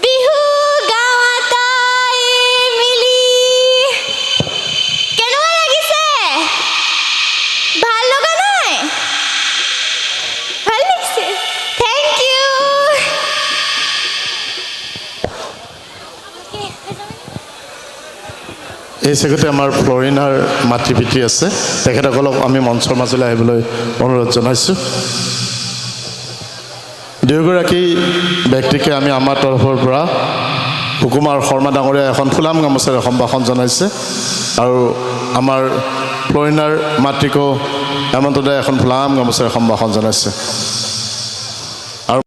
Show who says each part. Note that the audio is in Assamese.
Speaker 1: বিহু গাওয়াতাই মিলি কেনেকুৱা লাগিছে ভাল লগা নাই ভাল লাগিছে থেংক ইউ
Speaker 2: এই চেগতে আমাৰ ফ্লৰিনাৰ মাতৃ পিতৃ আছে তেখেতসকলক আমি মঞ্চৰ মাজলৈ আহিবলৈ অনুৰোধ জনাইছোঁ দুয়োগৰাকী ব্যক্তিকে আমি আমাৰ তৰফৰ পৰা সুকুমাৰ শৰ্মা ডাঙৰীয়া এখন ফুলাম গামোচাৰে সম্ভাষণ জনাইছে আৰু আমাৰ ফ্লৰিনাৰ মাতৃকো হেমন্ত দাই এখন ফুলাম গামোচাৰে সম্ভাষণ জনাইছে